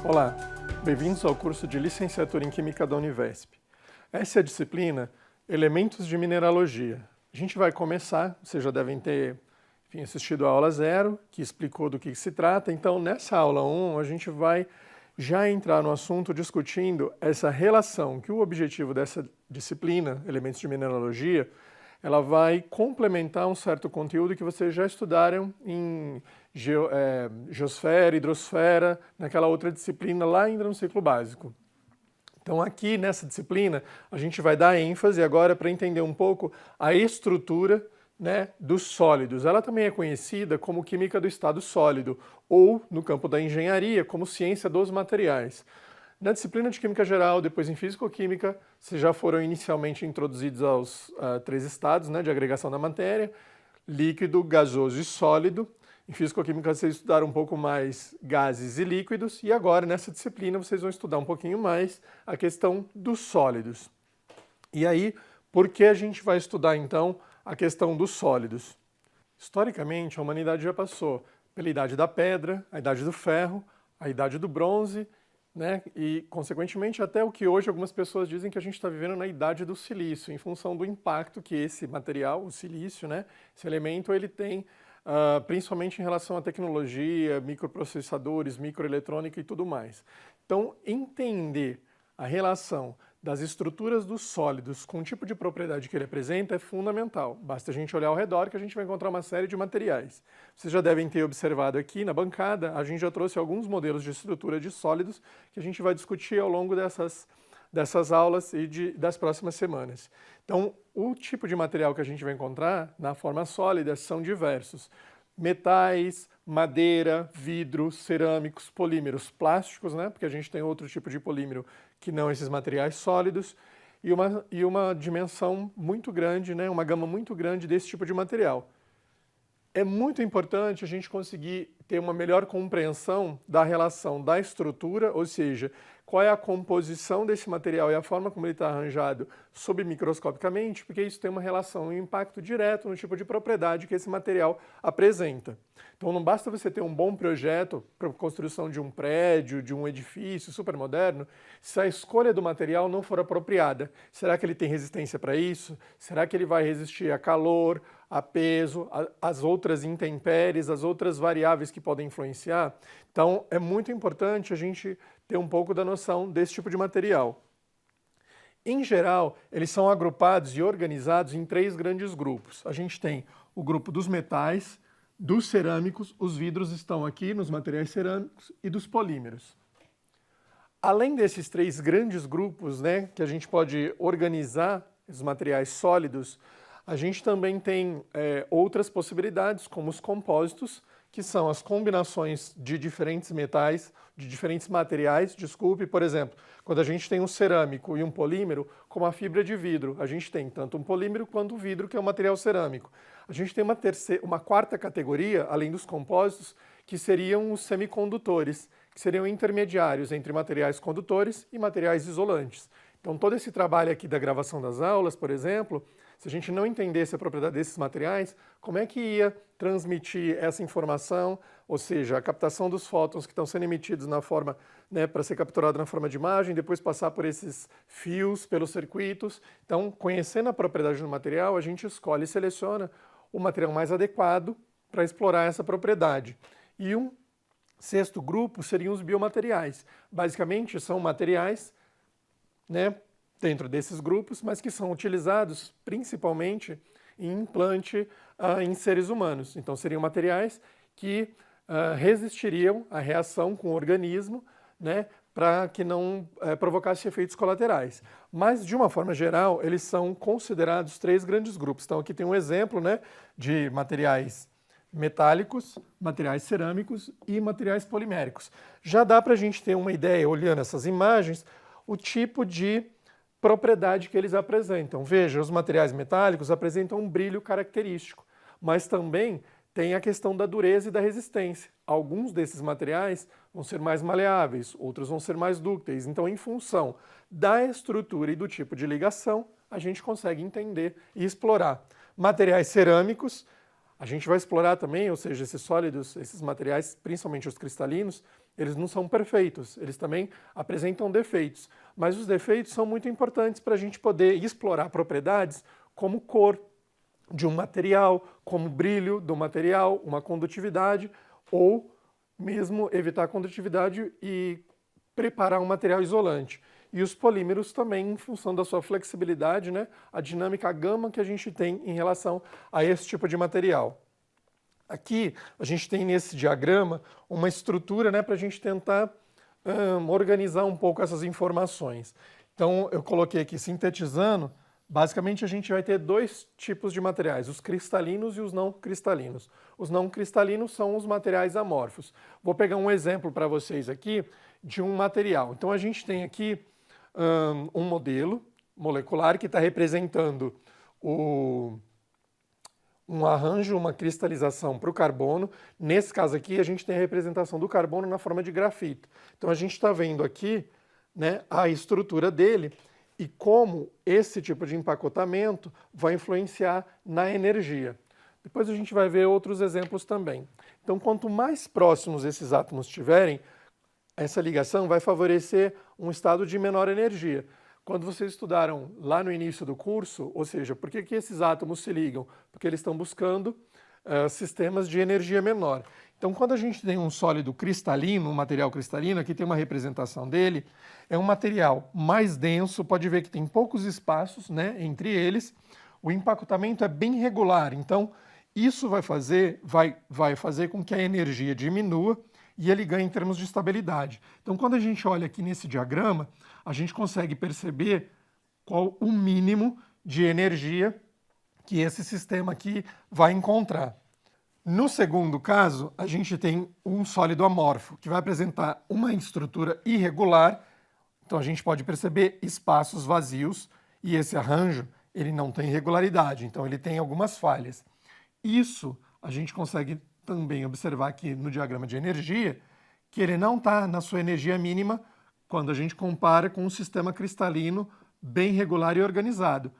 Olá, bem-vindos ao curso de Licenciatura em Química da Univesp. Essa é a disciplina Elementos de Mineralogia. A gente vai começar, vocês já devem ter assistido a aula 0, que explicou do que se trata. Então, nessa aula 1, a gente vai já entrar no assunto discutindo essa relação, que o objetivo dessa disciplina, Elementos de Mineralogia, ela vai complementar um certo conteúdo que vocês já estudaram em geosfera, hidrosfera, naquela outra disciplina lá ainda no ciclo básico. Então aqui nessa disciplina a gente vai dar ênfase agora para entender um pouco a estrutura, né, dos sólidos. Ela também é conhecida como química do estado sólido ou, no campo da engenharia, como ciência dos materiais. Na disciplina de Química Geral, depois em Físico-Química, vocês já foram inicialmente introduzidos aos 3 estados, né, de agregação da matéria, líquido, gasoso e sólido. Em Físico-Química vocês estudaram um pouco mais gases e líquidos, e agora nessa disciplina vocês vão estudar um pouquinho mais a questão dos sólidos. E aí, por que a gente vai estudar então a questão dos sólidos? Historicamente, a humanidade já passou pela Idade da Pedra, a Idade do Ferro, a Idade do Bronze, né? E, consequentemente, até o que hoje algumas pessoas dizem que a gente está vivendo na Idade do Silício, em função do impacto que esse material, o silício, né, esse elemento, ele tem, principalmente em relação à tecnologia, microprocessadores, microeletrônica e tudo mais. Então, entender a relação das estruturas dos sólidos com o tipo de propriedade que ele apresenta é fundamental. Basta a gente olhar ao redor que a gente vai encontrar uma série de materiais. Vocês já devem ter observado aqui na bancada, a gente já trouxe alguns modelos de estrutura de sólidos que a gente vai discutir ao longo dessas aulas e das próximas semanas. Então, o tipo de material que a gente vai encontrar na forma sólida são diversos. Metais, madeira, vidro, cerâmicos, polímeros plásticos, né? Porque a gente tem outro tipo de polímero que não esses materiais sólidos, e uma dimensão muito grande, né? Uma gama muito grande desse tipo de material. É muito importante a gente conseguir ter uma melhor compreensão da relação da estrutura, ou seja, qual é a composição desse material e a forma como ele está arranjado submicroscopicamente, porque isso tem uma relação, um impacto direto no tipo de propriedade que esse material apresenta. Então não basta você ter um bom projeto para a construção de um prédio, de um edifício super moderno, se a escolha do material não for apropriada. Será que ele tem resistência para isso? Será que ele vai resistir a calor, a peso, as outras intempéries, as outras variáveis que podem influenciar? Então é muito importante a gente ter um pouco da noção desse tipo de material. Em geral, eles são agrupados e organizados em 3 grandes grupos. A gente tem o grupo dos metais, dos cerâmicos, os vidros estão aqui nos materiais cerâmicos, e dos polímeros. Além desses 3 grandes grupos, né, que a gente pode organizar os materiais sólidos, a gente também tem outras possibilidades, como os compósitos, que são as combinações de diferentes metais, de diferentes materiais. Desculpe, por exemplo, quando a gente tem um cerâmico e um polímero, como a fibra de vidro, a gente tem tanto um polímero quanto o vidro, que é um material cerâmico. A gente tem uma quarta categoria, além dos compósitos, que seriam os semicondutores, que seriam intermediários entre materiais condutores e materiais isolantes. Então, todo esse trabalho aqui da gravação das aulas, por exemplo, se a gente não entendesse a propriedade desses materiais, como é que ia transmitir essa informação, ou seja, a captação dos fótons que estão sendo emitidos na forma, né, para ser capturado na forma de imagem, depois passar por esses fios, pelos circuitos. Então, conhecendo a propriedade do material, a gente escolhe e seleciona o material mais adequado para explorar essa propriedade. E um 6º grupo seriam os biomateriais. Basicamente, são materiais, né, dentro desses grupos, mas que são utilizados principalmente em implante em seres humanos. Então, seriam materiais que resistiriam à reação com o organismo, né, para que não provocasse efeitos colaterais. Mas, de uma forma geral, eles são considerados 3 grandes grupos. Então, aqui tem um exemplo, né, de materiais metálicos, materiais cerâmicos e materiais poliméricos. Já dá para a gente ter uma ideia, olhando essas imagens, o tipo de propriedade que eles apresentam. Veja, os materiais metálicos apresentam um brilho característico, mas também tem a questão da dureza e da resistência. Alguns desses materiais vão ser mais maleáveis, outros vão ser mais dúcteis. Então, em função da estrutura e do tipo de ligação, a gente consegue entender e explorar. Materiais cerâmicos, a gente vai explorar também, ou seja, esses sólidos, esses materiais, principalmente os cristalinos, eles não são perfeitos, eles também apresentam defeitos, mas os defeitos são muito importantes para a gente poder explorar propriedades como cor de um material, como brilho do material, uma condutividade, ou mesmo evitar a condutividade e preparar um material isolante. E os polímeros também, em função da sua flexibilidade, né, a dinâmica, a gama que a gente tem em relação a esse tipo de material. Aqui a gente tem nesse diagrama uma estrutura, né, para a gente tentar organizar um pouco essas informações. Então eu coloquei aqui sintetizando, basicamente a gente vai ter dois tipos de materiais, os cristalinos e os não cristalinos. Os não cristalinos são os materiais amorfos. Vou pegar um exemplo para vocês aqui de um material. Então a gente tem aqui um modelo molecular que está representando um arranjo, uma cristalização para o carbono. Nesse caso aqui, a gente tem a representação do carbono na forma de grafito. Então a gente está vendo aqui, né, a estrutura dele e como esse tipo de empacotamento vai influenciar na energia. Depois a gente vai ver outros exemplos também. Então, quanto mais próximos esses átomos estiverem, essa ligação vai favorecer um estado de menor energia. Quando vocês estudaram lá no início do curso, ou seja, por que esses átomos se ligam? Porque eles estão buscando sistemas de energia menor. Então, quando a gente tem um sólido cristalino, um material cristalino, aqui tem uma representação dele, é um material mais denso, pode ver que tem poucos espaços, né, entre eles, o empacotamento é bem regular, então isso vai fazer com que a energia diminua e ele ganhe em termos de estabilidade. Então, quando a gente olha aqui nesse diagrama, a gente consegue perceber qual o mínimo de energia que esse sistema aqui vai encontrar. No segundo caso, a gente tem um sólido amorfo, que vai apresentar uma estrutura irregular. Então, a gente pode perceber espaços vazios e esse arranjo ele não tem regularidade, então ele tem algumas falhas. Isso a gente consegue também observar aqui no diagrama de energia, que ele não está na sua energia mínima quando a gente compara com um sistema cristalino bem regular e organizado.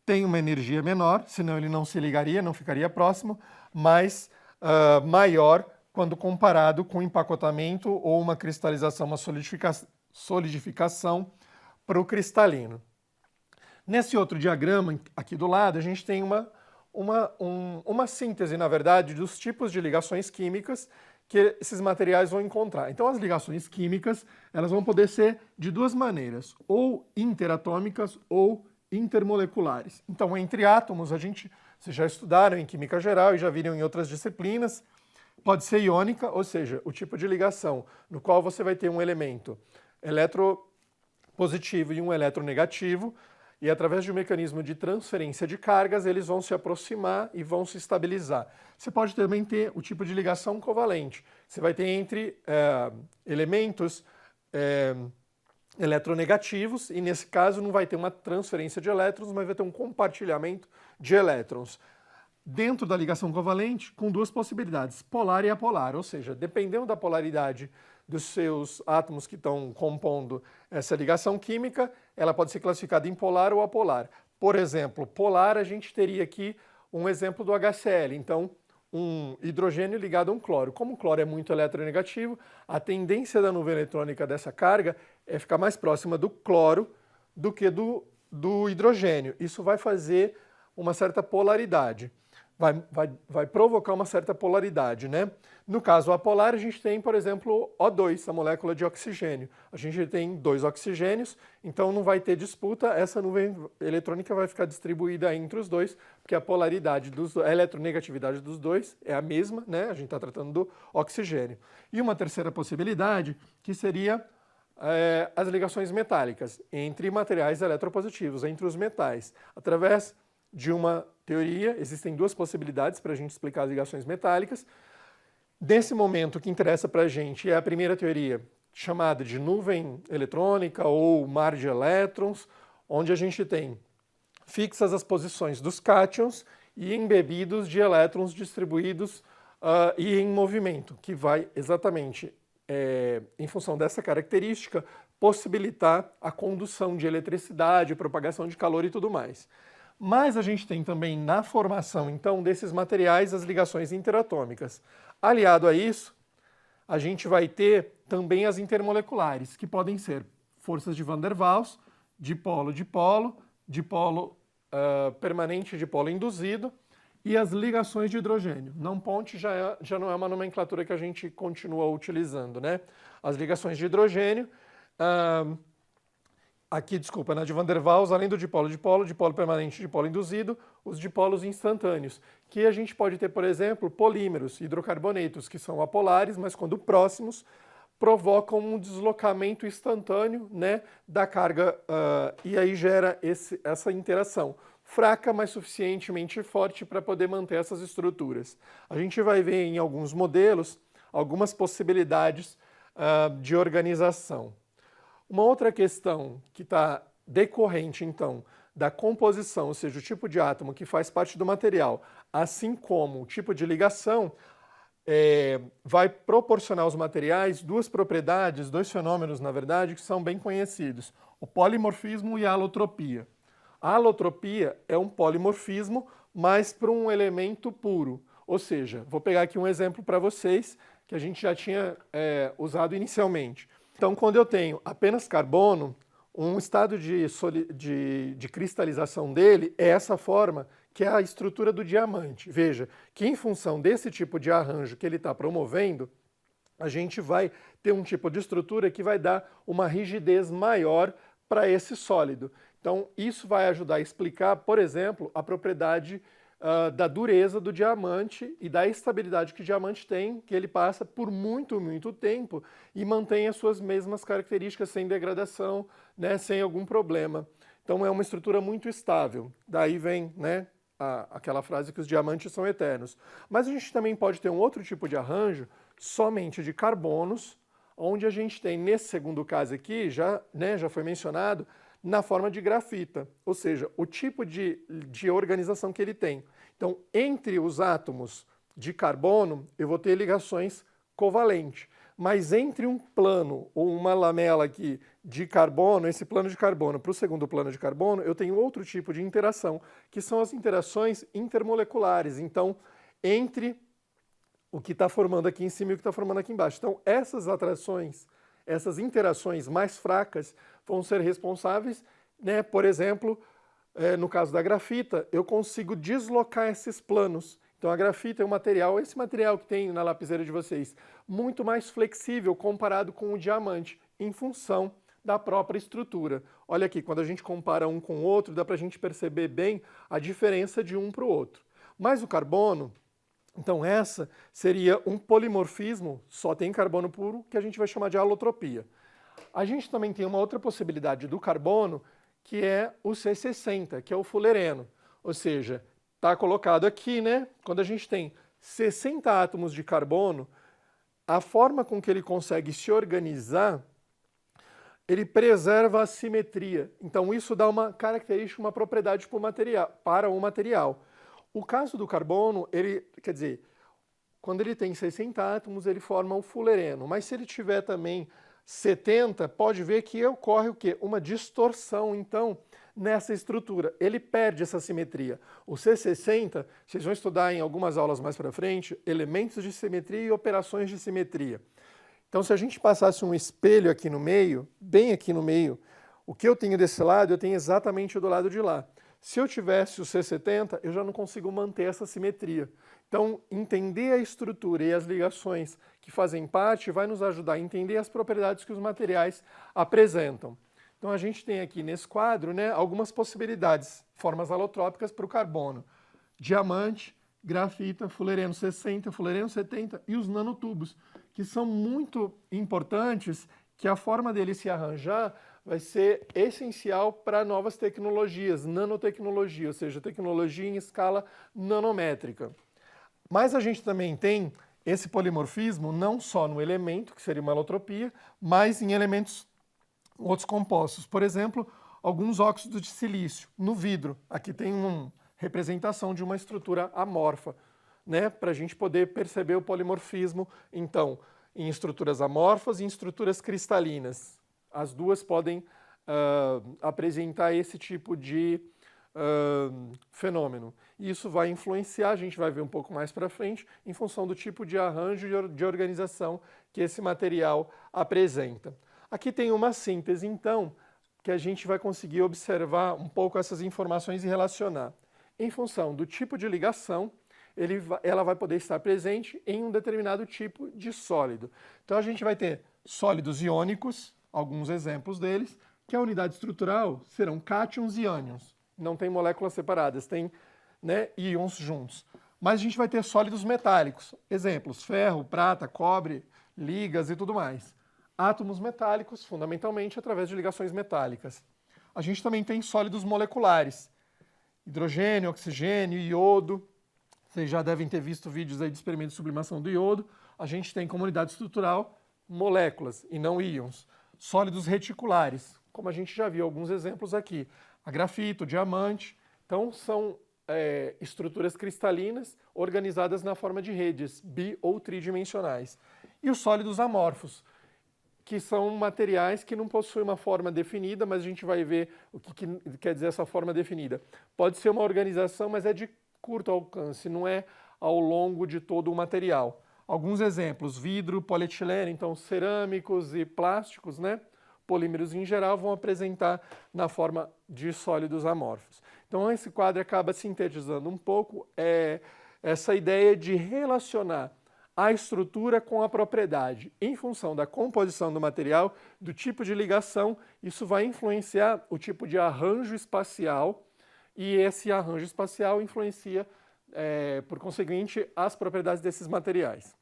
Tem uma energia menor, senão ele não se ligaria, não ficaria próximo, mas maior quando comparado com empacotamento ou uma cristalização, uma solidificação para o cristalino. Nesse outro diagrama aqui do lado, a gente tem uma síntese, na verdade, dos tipos de ligações químicas que esses materiais vão encontrar. Então, as ligações químicas elas vão poder ser de duas maneiras, ou interatômicas ou intermoleculares. Então, entre átomos, vocês já estudaram em química geral e já viram em outras disciplinas, pode ser iônica, ou seja, o tipo de ligação no qual você vai ter um elemento eletropositivo e um eletronegativo, e através de um mecanismo de transferência de cargas, eles vão se aproximar e vão se estabilizar. Você pode também ter o tipo de ligação covalente. Você vai ter entre elementos eletronegativos, e nesse caso não vai ter uma transferência de elétrons, mas vai ter um compartilhamento de elétrons. Dentro da ligação covalente, com duas possibilidades, polar e apolar, ou seja, dependendo da polaridade dos seus átomos que estão compondo essa ligação química, ela pode ser classificada em polar ou apolar. Por exemplo, polar a gente teria aqui um exemplo do HCl, então um hidrogênio ligado a um cloro. Como o cloro é muito eletronegativo, a tendência da nuvem eletrônica dessa carga é ficar mais próxima do cloro do que do hidrogênio. Isso vai fazer uma certa polaridade. Vai provocar uma certa polaridade, né? No caso apolar, a gente tem, por exemplo, O2, a molécula de oxigênio. A gente tem 2 oxigênios, então não vai ter disputa, essa nuvem eletrônica vai ficar distribuída entre os dois, porque a polaridade, a eletronegatividade dos dois é a mesma, né? A gente está tratando do oxigênio. E uma terceira possibilidade, que seria as ligações metálicas entre materiais eletropositivos, entre os metais, através de uma teoria, existem duas possibilidades para a gente explicar as ligações metálicas. Nesse momento, o que interessa para a gente é a primeira teoria, chamada de nuvem eletrônica ou mar de elétrons, onde a gente tem fixas as posições dos cátions e embebidos de elétrons distribuídos e em movimento, que vai exatamente, em função dessa característica, possibilitar a condução de eletricidade, propagação de calor e tudo mais. Mas a gente tem também na formação, então, desses materiais as ligações interatômicas. Aliado a isso, a gente vai ter também as intermoleculares, que podem ser forças de Van der Waals, dipolo, dipolo permanente, dipolo induzido, e as ligações de hidrogênio. Não ponte já não é uma nomenclatura que a gente continua utilizando, né? As ligações de hidrogênio, aqui, desculpa, na de Van der Waals, além do dipolo permanente, dipolo induzido, os dipolos instantâneos, que a gente pode ter, por exemplo, polímeros, hidrocarbonetos, que são apolares, mas quando próximos, provocam um deslocamento instantâneo, né, da carga, e aí gera essa interação fraca, mas suficientemente forte para poder manter essas estruturas. A gente vai ver em alguns modelos algumas possibilidades de organização. Uma outra questão que está decorrente, então, da composição, ou seja, o tipo de átomo que faz parte do material, assim como o tipo de ligação, vai proporcionar aos materiais duas propriedades, dois fenômenos, na verdade, que são bem conhecidos: o polimorfismo e a alotropia. A alotropia é um polimorfismo, mas para um elemento puro. Ou seja, vou pegar aqui um exemplo para vocês, que a gente já tinha usado inicialmente. Então, quando eu tenho apenas carbono, um estado de cristalização dele é essa forma, que é a estrutura do diamante. Veja que em função desse tipo de arranjo que ele está promovendo, a gente vai ter um tipo de estrutura que vai dar uma rigidez maior para esse sólido. Então, isso vai ajudar a explicar, por exemplo, a propriedade da dureza do diamante e da estabilidade que o diamante tem, que ele passa por muito, muito tempo e mantém as suas mesmas características sem degradação, né, sem algum problema. Então, é uma estrutura muito estável. Daí vem, né, aquela frase que os diamantes são eternos. Mas a gente também pode ter um outro tipo de arranjo somente de carbonos, onde a gente tem, nesse segundo caso aqui, já foi mencionado, na forma de grafita, ou seja, o tipo de organização que ele tem. Então, entre os átomos de carbono, eu vou ter ligações covalentes, mas entre um plano ou uma lamela aqui de carbono, esse plano de carbono para o segundo plano de carbono, eu tenho outro tipo de interação, que são as interações intermoleculares. Então, entre o que está formando aqui em cima e o que está formando aqui embaixo. Então, essas atrações, essas interações mais fracas vão ser responsáveis, né? Por exemplo, no caso da grafita, eu consigo deslocar esses planos. Então a grafita é um material, esse material que tem na lapiseira de vocês, muito mais flexível comparado com o diamante, em função da própria estrutura. Olha aqui, quando a gente compara um com o outro, dá para a gente perceber bem a diferença de um para o outro. Mas o carbono, então essa seria um polimorfismo, só tem carbono puro, que a gente vai chamar de alotropia. A gente também tem uma outra possibilidade do carbono, que é o C60, que é o fulereno. Ou seja, está colocado aqui, né? Quando a gente tem 60 átomos de carbono, a forma com que ele consegue se organizar, ele preserva a simetria. Então isso dá uma característica, uma propriedade para o material. O caso do carbono, quer dizer, quando ele tem 60 átomos, ele forma o fulereno. Mas se ele tiver também 70, pode ver que ocorre o quê? Uma distorção, então, nessa estrutura. Ele perde essa simetria. O C60, vocês vão estudar em algumas aulas mais para frente, elementos de simetria e operações de simetria. Então, se a gente passasse um espelho aqui no meio, bem aqui no meio, o que eu tenho desse lado, eu tenho exatamente do lado de lá. Se eu tivesse o C70, eu já não consigo manter essa simetria. Então, entender a estrutura e as ligações que fazem parte vai nos ajudar a entender as propriedades que os materiais apresentam. Então, a gente tem aqui nesse quadro, né, algumas possibilidades, formas alotrópicas para o carbono. Diamante, grafita, fulereno 60, fulereno 70 e os nanotubos, que são muito importantes, que a forma deles se arranjar vai ser essencial para novas tecnologias, nanotecnologia, ou seja, tecnologia em escala nanométrica. Mas a gente também tem esse polimorfismo não só no elemento, que seria uma alotropia, mas em elementos, outros compostos. Por exemplo, alguns óxidos de silício no vidro. Aqui tem uma representação de uma estrutura amorfa, né, para a gente poder perceber o polimorfismo, então, em estruturas amorfas e em estruturas cristalinas. As duas podem apresentar esse tipo de fenômeno. E isso vai influenciar, a gente vai ver um pouco mais para frente, em função do tipo de arranjo de organização que esse material apresenta. Aqui tem uma síntese, então, que a gente vai conseguir observar um pouco essas informações e relacionar. Em função do tipo de ligação, ela vai poder estar presente em um determinado tipo de sólido. Então a gente vai ter sólidos iônicos, alguns exemplos deles, que a unidade estrutural serão cátions e ânions. Não tem moléculas separadas, tem, né, íons juntos. Mas a gente vai ter sólidos metálicos, exemplos, ferro, prata, cobre, ligas e tudo mais. Átomos metálicos, fundamentalmente, através de ligações metálicas. A gente também tem sólidos moleculares, hidrogênio, oxigênio, iodo. Vocês já devem ter visto vídeos aí de experimento de sublimação do iodo. A gente tem como unidade estrutural moléculas e não íons. Sólidos reticulares, como a gente já viu alguns exemplos aqui. A grafito, o diamante. Então, são estruturas cristalinas organizadas na forma de redes bi- ou tridimensionais. E os sólidos amorfos, que são materiais que não possuem uma forma definida, mas a gente vai ver o que quer dizer essa forma definida. Pode ser uma organização, mas é de curto alcance, não é ao longo de todo o material. Alguns exemplos, vidro, polietileno, então cerâmicos e plásticos, né? Polímeros em geral vão apresentar na forma de sólidos amorfos. Então esse quadro acaba sintetizando um pouco essa ideia de relacionar a estrutura com a propriedade. Em função da composição do material, do tipo de ligação, isso vai influenciar o tipo de arranjo espacial e esse arranjo espacial influencia, por conseguinte, as propriedades desses materiais.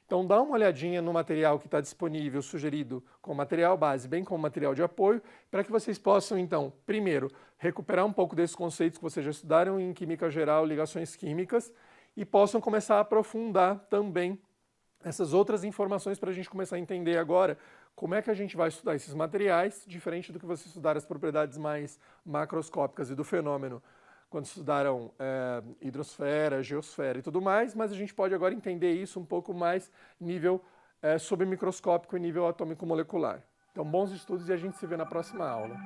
Então dá uma olhadinha no material que está disponível, sugerido com material base, bem como material de apoio, para que vocês possam, então, primeiro, recuperar um pouco desses conceitos que vocês já estudaram em Química Geral, ligações químicas, e possam começar a aprofundar também essas outras informações para a gente começar a entender agora como é que a gente vai estudar esses materiais, diferente do que você estudar as propriedades mais macroscópicas e do fenômeno, quando estudaram hidrosfera, geosfera e tudo mais, mas a gente pode agora entender isso um pouco mais nível submicroscópico e nível atômico molecular. Então, bons estudos e a gente se vê na próxima aula.